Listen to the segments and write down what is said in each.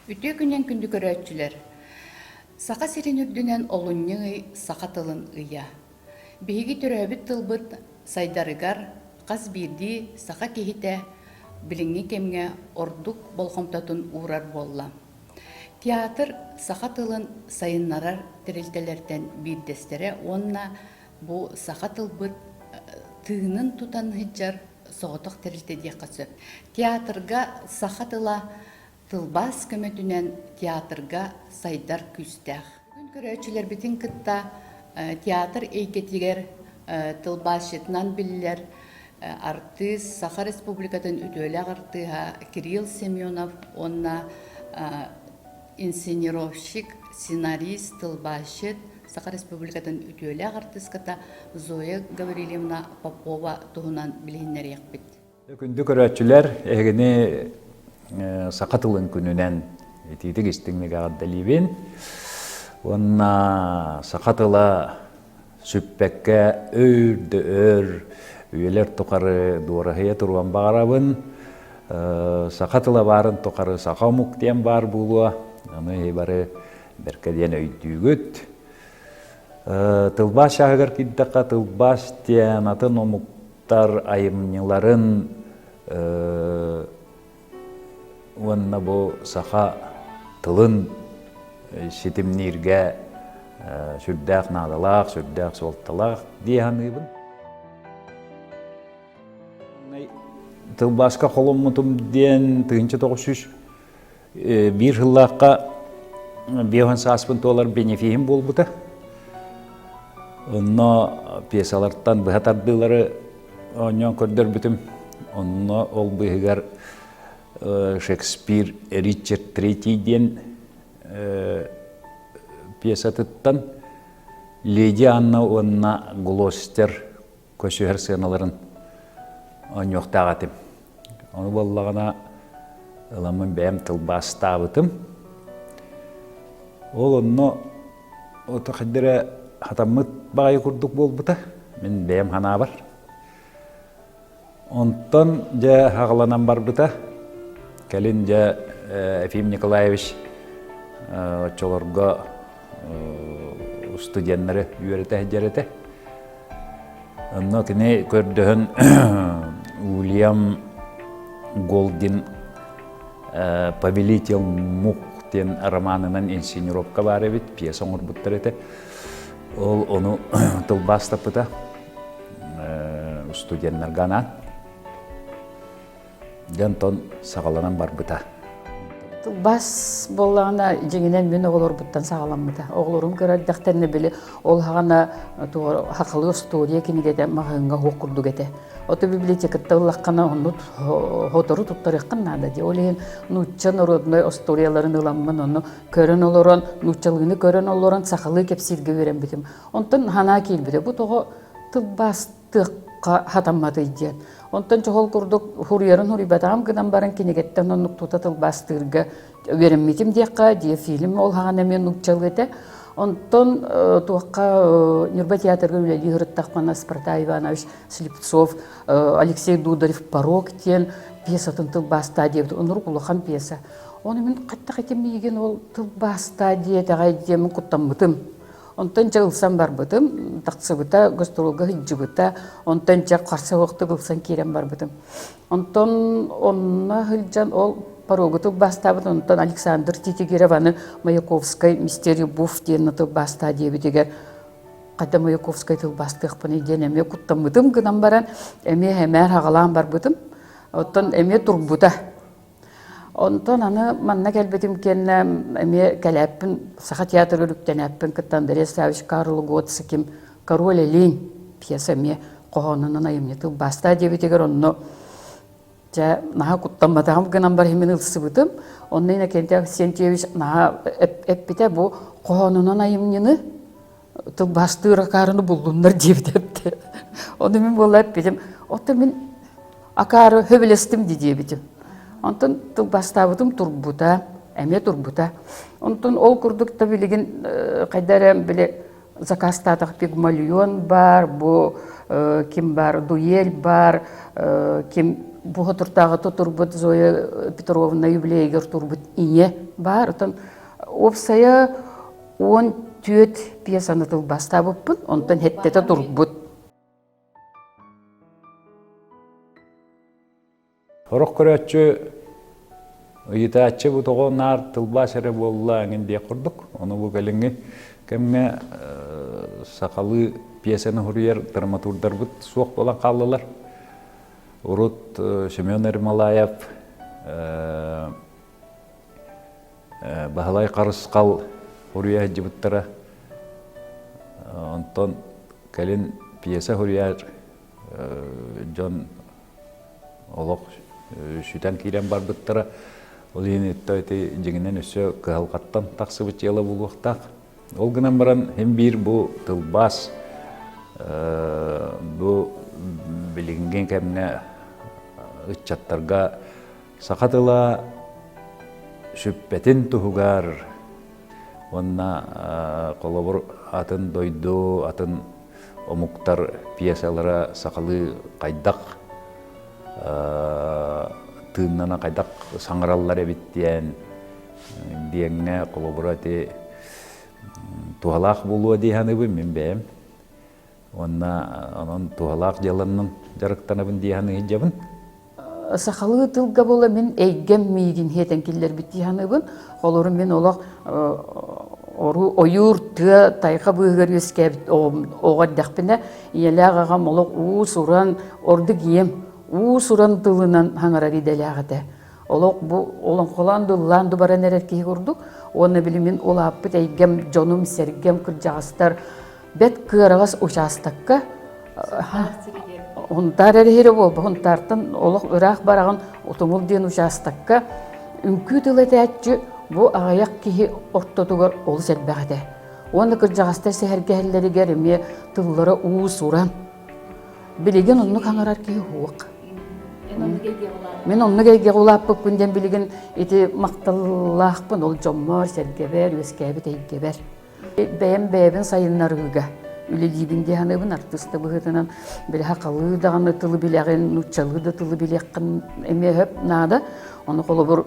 Үтө күнен күндү көрөтчүлөр. Сака сирин үрдүнен олунньы сака тылын ыя. Биһиги төрөбүт тылбыт сайдарыгар каз бирди сака кихите билиңи кемге ордук болгомтотун уурар болла. Театр сака тылын сайыннарар тирилтелерден бирдестере онна бу сака тылбыт тыынын тутан хыджар соғытық тірілтеде қасып. Театрга сақатыла тылбас көмөтүнен театрга сайдар күстәх. Бүгін көрөчілер бітін кытта театр эйкетигер тылбашетнан білілер артист Саха Республикатын үтөлі ағыртыға Кирилл Семенов, онна инсценировщик, сценарист, тылбашет, Саха Республикатын үтөлі ағыртыската Зоя Гаврилевна Попова туғынан білгеннер яқпет. Күнді көрәтшілер әгіні Сақа тылын күнінен етейдік істіңмеге ғаддалибен. Онна Сақа тыла сүппәкке өрді өр, үйелер тұқары дуарахия тұруан бағарабын. Сақа тыла барын тұқары Сақа мұқтен бар болуа. Оны бары беркеден өйдігіт. Тылбаш ағығыр кеддіға тылбаш тен атын омуқтар айымныларын онна бұл Сақа тылын шетімнерге сүрдәқ надалақ, сүрдәқ солталақ дейханыбын. Тылбашқа қолым мұтым ден 1900 бір жыллаққа бейхан саспын толар бенефейім бол бұта. Онна пьесалардан бұхатардылары оннан көрдір бүтім. Онна ол бұхығар Шекспир Ричард Третийден пьесатыттан Леди Анна онна Глостер көшігер сыналарын оннуқтағатым. Оны боллағына ыламын бәйім тылбастабытым. Ол онна отақыдыры хатаммыт бағай күрдік бол бұта. Мен бәйім хана бар. Онтан жа хағыланан бар бұта. Кәлін жа Ефим Николаевич отчоларға студенттері үйерете әдерете. Онна кіне көрдіғін Уильям Голдин «Повелитель мух» тен романынан инсценировка бар бит, пьеса оңыр бұттыр еті. Ол оны тылбастап бұта студенттер ғана. Дентон сағаланан бар бұта. Тылбас болағына жеңінен мен оғылыр бұттан сағалан бұта. Оғылырым көрәддіқтәріне білі ол ғана хақылы студия кенегеді мағыңға оқырдық еті. Оты библиотекатта улаққана онут хотору туттарыққан нада де. Олеген нуччан ородной историяларын ыламмын, оны көрін олорон, нуччалығыны көрін олорон сақылы кепсилге верен бітім. Онтан хана кейл біде. Бұ тоғы тылбастыққа хатаммады идеян. Онтан чоғол күрдік хурьерін хурибатағам гынан барын кенегеттен онық тута тылбастырға верен бітім дейққа, де фильм ол хағана мен нуччалғы еті. Онтон туаққа Нюрба театрға үлелі ғырыттақпана Спарта Иванович Слепцов, Алексей Дударев «Порог» тен пьесатын тылбаста дейбді. Оныр құлыған пьеса. Оны мен қатта қатемі еген ол тылбаста дейді ғайдемін құттан бұтым. Онтан жағылсан бар бұтым, тақсы бұта, гастролға хиджі бұта, онтан жақ қарсы оқты бұлсан керен бар бұтым. Онтан онына хилжан ол Порогы тылбастабыт, онтан Александр Титигереваны Маяковскай «Мистерия Буф» дейін тылбаста дейбі дегер. Қадда Маяковскай тылбастықпыны дейін әме құттан бұтым гынан баран, әме әмәр ағалан бар бұтым, онтан әме тұр бұта. Онтан аны манна кәлбетім кенне әме кәләппін, Саха театр өліктен әппін кіттан Дарья Савич Карл Готсыким «Король Олень» пьеса әме қоғанынан айымне тылбаста дейбі дегер онны наха куттаматағым гынан бар хемен ылсы бұтым. Оннайна кенте Сентьевич наха әппіте бұ қоғанынан айымнені тылбастыра қарыны бұлдыңдар дейбітепті. Оны мен бұл әппетім. Оты мен ақары хөбелестім дейбітім. Онтын тылбастабытым тұрбұта, әме тұрбұта. Онтын ол күрдікті білеген қайдарам біле закастатық Пигмалион бар, бұ кем бар, дуэль бар, кем Буха туртага турбут Зоя Петровна юбилейгер турбут ине бар. Отон опсая 14 пьесаны тылбаста буппун, онтон хеттете турбут. Хорох көрөтчү ыйытаачы бу тогонар тылба сере болла аңинде курдук. Оны бу келинги кемге сакалы пьесаны хуруер драматургдар бут суок болан калдылар. Урут Семен Ермолаев, Бахалай Карыскал хуруя жибыттара. Онтон келин пьеса хуруяр Жон олох сүтен кирен барбыттара. Ол ени тойты жеңинен өсө кыалкаттан таксыбыт жела булуктак. Ол гынан баран hem бир бу тылбас бу билинген кемне ыччаттарга сакатыла сүппетин туһугар онна колобур атын дойду атын омуктар пьесалара сакалы кайдак тыыннана кайдак саңыраллар эбиттиен диеңне колобурати туалак болуа диханыбы мен бэм. Онна анан туалак жаланның жарыктанабын диханы жабын. Сахалы тылга бола мен эйгем миигин хетен киллер битиханыбын. Холорун мен олақ ору ойур тыа тайқа быгыр өскәбит оғаддақпіне иелағаға молық уусуран орды кием уусуран тылынан хаңарар иделяғыда. Олық бұ олон қоланды ланды баран әреркей көрдік. Оны білімен ол аппыт әйгем жонум сәргем күржағыстар бет кырағас участакка онтар әрхері болбы. Онтартын олық үрақ барағын отымыл ден участакка үмкü тылыты әтчі бұ ағаяқ кейі ортотуғар олы сәлбәғді. Оны күржағыстар сәргәлері кәріме тыллары уыс уран. Білеген онны қаңарар кейі хуық. Мен онны кәйге ғулаппы күнден білеген еті мақталлақпын ол жоммар сәргәбәр, өскәбі тәйгәбәр. Бәйін сайынларыға. Үлелейбінде ханыбын артысты бұғытынан білі хақалы дағаны тылы біләғын, нұтчалы да тылы біләққын әме хөп нада. Оны қолы бұр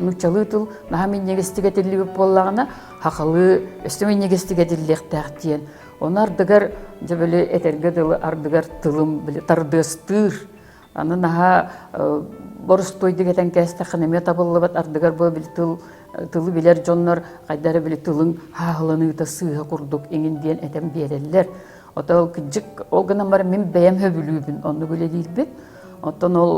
нұтчалы тыл наға мен негестіге тілі өп болағына хақалы өстімен негестіге тіліқтәқ дейін. Оны ардығар жабілі әтерге тылы ардығар тылым білі тардыстыр. Аны наға борыс тойды кетен кәстіқін әме табылы бат ардығар бұл білі тылы білер жонлар қайдары білі тылың хағыланы ұта сыға құрдық еңін дейін әтем берелер. Ота ол күджік олғынан бары мен бәйім хөбілуібін, оны біле дейбін. Отан ол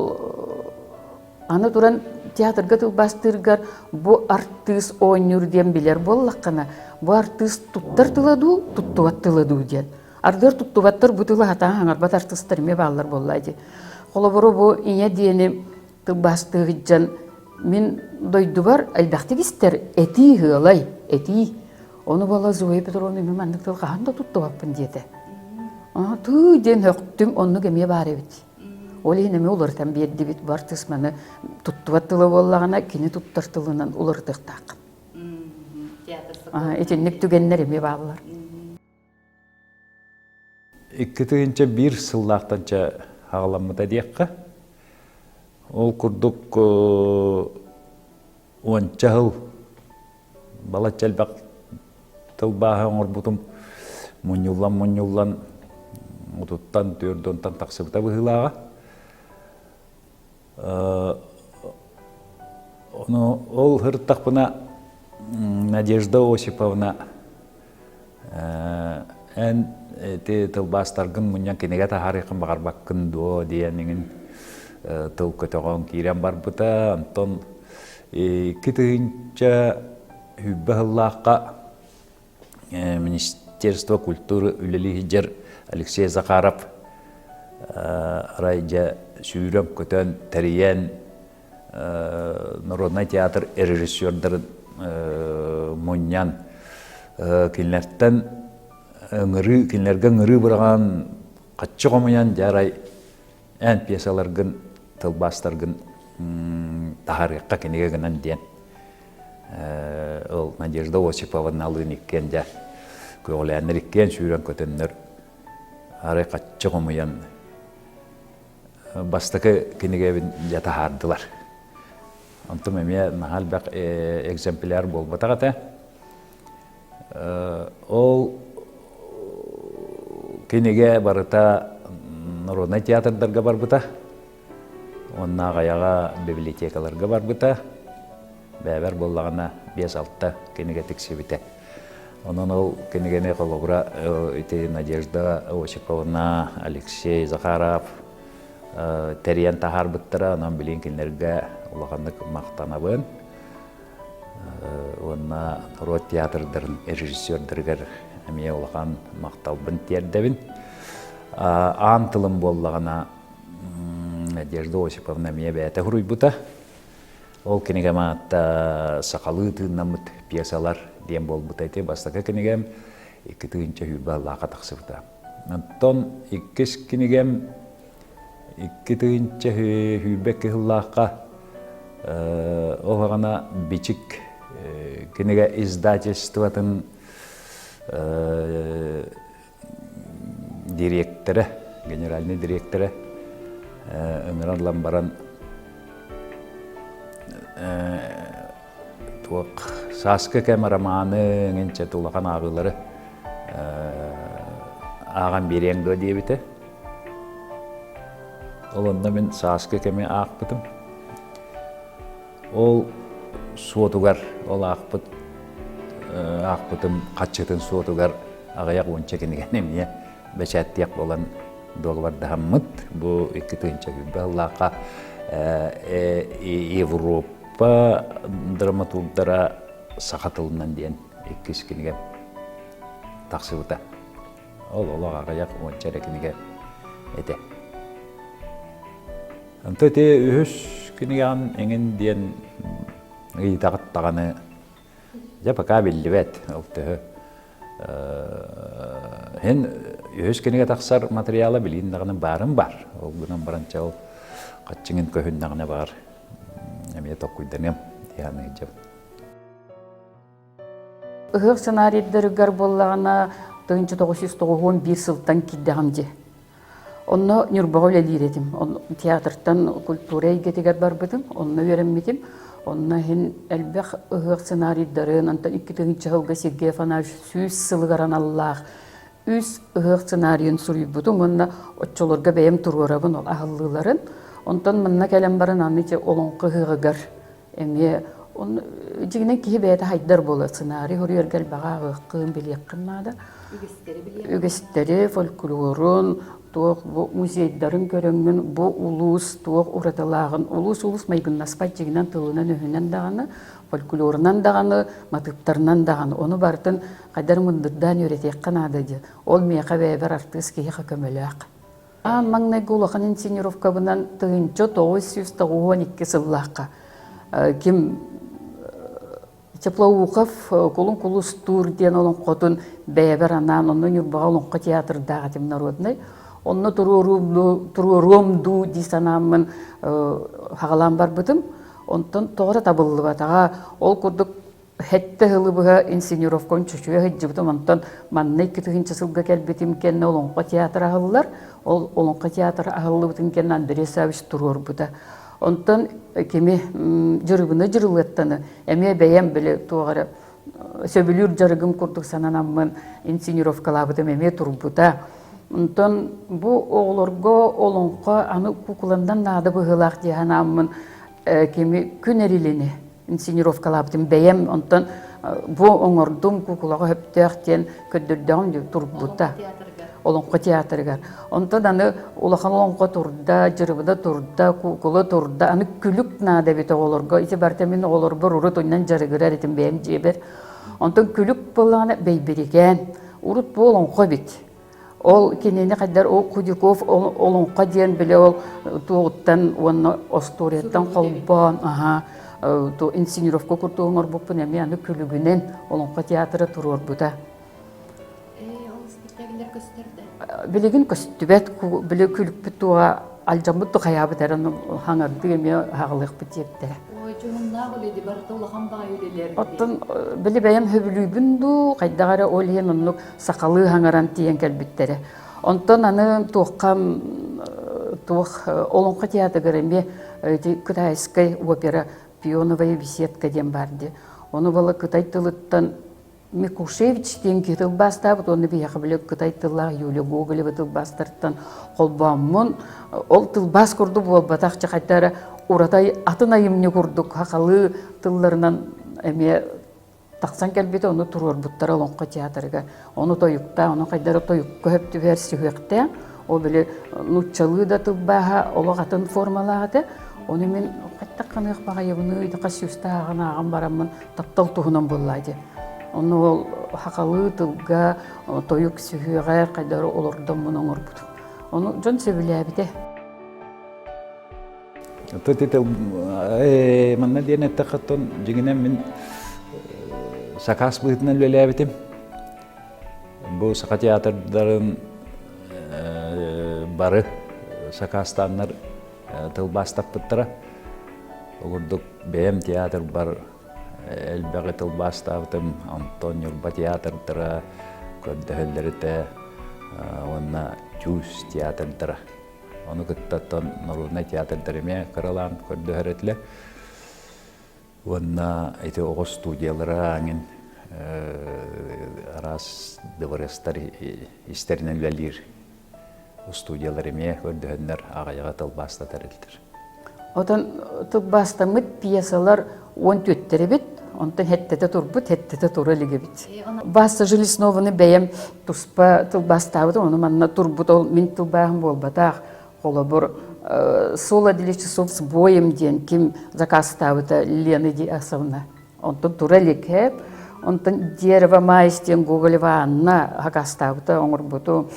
аны тұран театрға тыл бастырғар бұ артыс ойныр дейін білер боллаққана. Бұ артыс тұттар тыладу, тұттуат тыладу дейін. Ардығар тұттуаттар бұ тылы хатаң аңарбат артыстарыме бағалар боллайды. Қолабыры бұ ине дейіні тыл бастығы жан мен дойду бар, әлбәқті кестер әти ғылай, әти. Оны бала Зоя Петровна мен мәндік тыл қағанда тұтты баппын деді. Түй ден өқтім, оны кеме бар өт. Ол енеме олыртан берді бет бар тұсманы тұтты баттылы болағына кені тұттар тылынан олырдық тақын. Етеннік түгеннер еме бағылар. Икки тыгынча бир сыллақтанча ағаламыда дейққа. Ол күрдік 10 жыл бала чәлбәқ тылбаға оңыр бұтым мұнюлан ұтыттан түрдонтан тақсыбыта бұғылаға. Ол ғырттақ бұна Надежда Осиповна ән тылбастарғын мұниян кенеге тахарықын бағарбаққын до дейеніңін тыл көтіғон кейрен бар бұта. Антон кітігінча хүббіғыллаққа Министерство культуры үлелі жер Алексей Захаров райжа сүйрем көтен тәриян Народный театр режиссердарын мұниян келінерттен келінерге ғыры бұраған қатшы қомаян жарай ән пьесаларғын тылбастарғын тахарыққа кенеге гынан дейін. Ол Надежда Осиповна алын еккен жа көғіләнір еккен сүйрен көтенлер ары қатшы қомаян бастакы кинигебин жата хардылар. Онтум эме нахал бак экземпляр болбатагата. Ол киниге барыта народный театрдарга барбыта. Онна гаяга библиотекаларга барбыта. Бәбәр боллагана 5-6 киниге тексибите. Онон ол кинигене колобура ити Надежда Осиповна, Алексей Захаров, Териян тахарбыттыра, онон билин кинилерге улахандык мактанабын. Онна рот театрдарын режиссердергер эме улахан макталбын тердебин. Ан тылым боллагана Надежда Осиповна эме бәте хуруйбута. Ол киниге маатта сакалы тыыннамыт пьесалар диэн болбута эти бастака кинигем икки тыынча хүбэ лака таксыбыта. Онтон иккис кинигем икки тыынча хүбэ кыһыллаакка ол гана бичик киниге издательствотын директоры, генеральный директоры Өмүран Ламбаран туак саскы камераманы генче тулахан агылары аган береңдө дебите. Олонда мен саскы кеме акпытым. Ол суотугар, ол акпытым качытын суотугар агаяк онча кенеген эмне бечаттыяк болан договардамыт. Бу 2-нче баллака Европа драматургдара сакатылынан диен 2 киниге таксыбыта. Ол агаяк онча киниге эте. Антете үһүс киниган эңин диен ыйтагыттаганы я пока билбет олты. Hen үһүс киниге таксар материалы билин даганы барын бар. Ол гынан баранча ол каччыңын көһүндагына бар. Эме токуйданем яны жеп. Ыгыр сценарийдергер боллагана 1991 сылтан киддагамжы. Онно Нюрбаголя лиретим. Он театртан культура игетигер барбытым. Онно вереммитим. Онно хин элбэх ыгыр сценарийдарын антан 2-нче жылга Сергей Афанасьевич сүз сылгаран Аллах. Үз ыгыр сценарийын сурuyбутум. Онно отчолорга бэйем турурабын ол ахыллыларын. Онтан манна келем барын анныче олонқы ыгыгар. Эме он жигинен кихи бэйэте хайдар болы сценарий. Хорьергел баға ыгыккын билиеккыннада. Үгестери, фольклорун, туох музейдарын көрөнгөн бу улус туох ураталагын улус майгыннаспай жигинен тылынан өһүнен даганы фольклорунан даганы матыптарынан даганы ону бартын кайдар мындырдан үйрөтек канадыжы ол мияка бэбер артыс кихи көмөлөк маңнай гулахан инсценировкабынан 1992 сыллаакка ким Теплоухов кулун кулус тур диен олон котун бэбер анан онун юрбага олонко театрдага тем народный онно турурумду дисанамын хагалан барбытым онтон тоора табыллыбатага ол курдук хетте хылыбыга инсценировкон чучуя хыджыбытым онтон манны 2-нче сылга келбетим кенне олонко театр агыллар ол олонко театр агыллыбытын кенне Андрей Савич турурбута онтон кеми жырыбыны жырылыттаны эме бэйем биле туогара сөбүлүр жарыгым курдук сананаммын инсценировкалабытым эме турбута онтон бу оголорго олонко аны кукуландан наады быгылак диханаммын кеми күн эрилини инсценировкалабытым бэйем онтон бу оңордум кукулага хөптөктен көддөрдөм деп турбута олонко театргар. Онтон аны улахан олонко турда, жырыбыда турда, кукула турда, аны күлүк наада бит оголорго. Ити бартамин оголорбор урут ойнан жарыгырар этим бэйем жебер. Онтон күлүк боллагана бейбериген. Урут бу олонко бит. Ол кенени кайдар о Кудиков олонко диен биле ол тугуттан онно осторияттан колбон. То инсценировка куртуңор буппун эми аны күлүгүнен олонко театры турурбута. Билигин көстүбет биле күлүп туга алжамбытту хаябытерин хаңарды эме хагылык битепте. Ой, жонна боледи барта улахан байылелер. Оттон биле бәйем хөбүлүбүндү кайдагара олен онлук сакалы хаңаран тиен келбиттере. Онтон аны туаккам туох олонқа театры кытайская опера «Пионовая беседка» дем барды. Оны бала кытай тылыттан Микушевич ден кетил бастабыт, оны бияқы білек кытай тыллағы Юлия Гоголева тыл бастырттан қолбамын. Ол тыл бас күрді бол батақчы қайтары ұратай атын айымны күрдік хақалы тылларынан әме тақсан кәлбеті оны тұрор бұттар олонқа театрыға. Оны тойықта, оны қайдары тойыққа өпті версия өқті. Ол біле нұтчалы да тыл баға олық атын формалағады. Оны мен қайтта қанық баға ебіні үйді қасиуста ағын барамын таптал тұғынан болайды. Оны ол хақалы тылға тойық сүйеға қайдары олырдан мұның ұрбыды. Оны жон сөбілі әбіде. Тотител манна диэн эттахаттон жигинен мен сакас быытынан лөләбитим. Бу сака театрдарын бары сакастаннар тылбастаппыттара. Огурдук бэм театр бар элбэги тылбастаптым Антон Юрба театрдара көддөһөллөрүтэ онна Чус театрдара. Onu kıttatan Noruna teatrlarıma karalan kördühöretle. Onna ete o studiyalara angin aras devarestar isterinen velir. O studiyalarıma kördühönler ağayağa tılbasta tarıldır. Otan tılbastamıt piyasalar 14 bit. Ondan hettete turbut, hettete turaligi bit. Basta Железнованы бәйем туспа тылбастабыды, onu manna turbut ol min tылбағын болбатақ. Холобор сола для часов с боем день, кем заказ ставит Лена Диасовна. Он тут туралик хеп, он тут дерево майстен Гоголева Анна заказ ставит, он работу.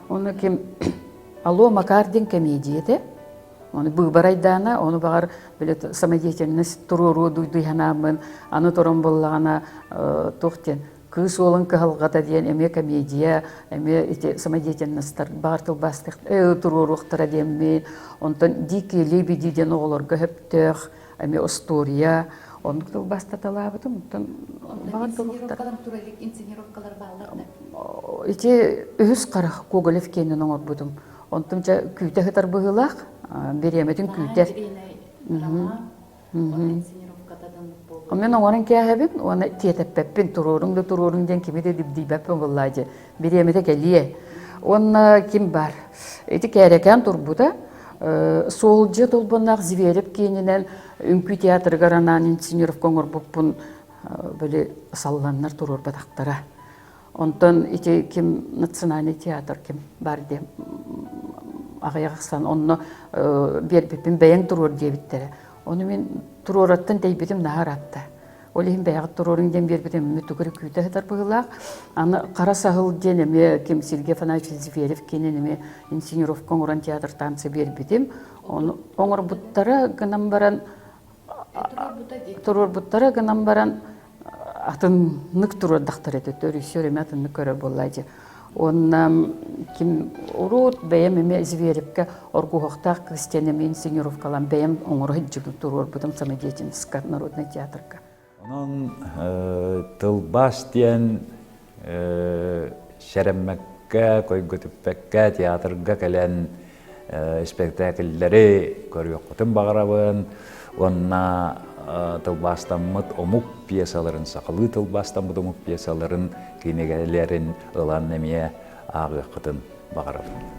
Он кем алло Макардин комедия, он был барайдана, он бар билет самодеятельность туру дуйханамын, аны тором боллана тохтен. Кыз олын кығылғата дейін әме комедия, әме самодеятельностар бартыл бастық тұруруқтара дейін. Онтан дикі лебеди ден оғылырға хөптіқ, әме история. Оны күтіл бастатала бұдым. Инсценировкалар туралик, инсценировкалар бағыларды. Ите үхіс қарық Гоголев кенін оңыр бұдым. Онтан күйті ғытар бұғылақ, береметін күйті. Мен оңарын кәһәбін, оны тетеппеппін, турорыңден кемеде дибдибәппін боллайды. Беремеде кәлие. Оны кем бар? Эти кәрекән турбуда, сол же толбанақ звереп кейінен үнкі театр ғаранан инсценировка оңыр бұппын бөлі салланнар турор бадақтара. Онтан эти кем национальный театр кем бар де ағаяқсан, оны бербеппін бәйін турор дебіттері. Оны мен турораттан дейбедім нағар атты. Олейін бәйғыт турорыңден бербедім мүттігірі күйті ғытар бұғылақ. Аны қара сағыл ден әме кем Сергей Фанаевич Зверев кенен әме инсценировка оңыран театр танцы бербедім. Оңыр бұттары ғынан баран турор бұттары ғынан баран атын нық турор дақтар әді. Режиссер әме атын нық көрі болайды. Он ким урут бәйем эме Зверевке оргуғақтақ крестьянеме инсценировкалан бәйем оңыры жүгін турор бұдым самодеятельность народный театрка. Onun tılbas diyen şeremmekке, koygutüppekке teatrga kelen spektakelleri körüyokkutun bağırabın. Onna tılbastanmıt omuk piyesaların, sakalı tılbastanmıt omuk piyesaların kinegelerin ılan nemeye ağıqıtın bağırabın.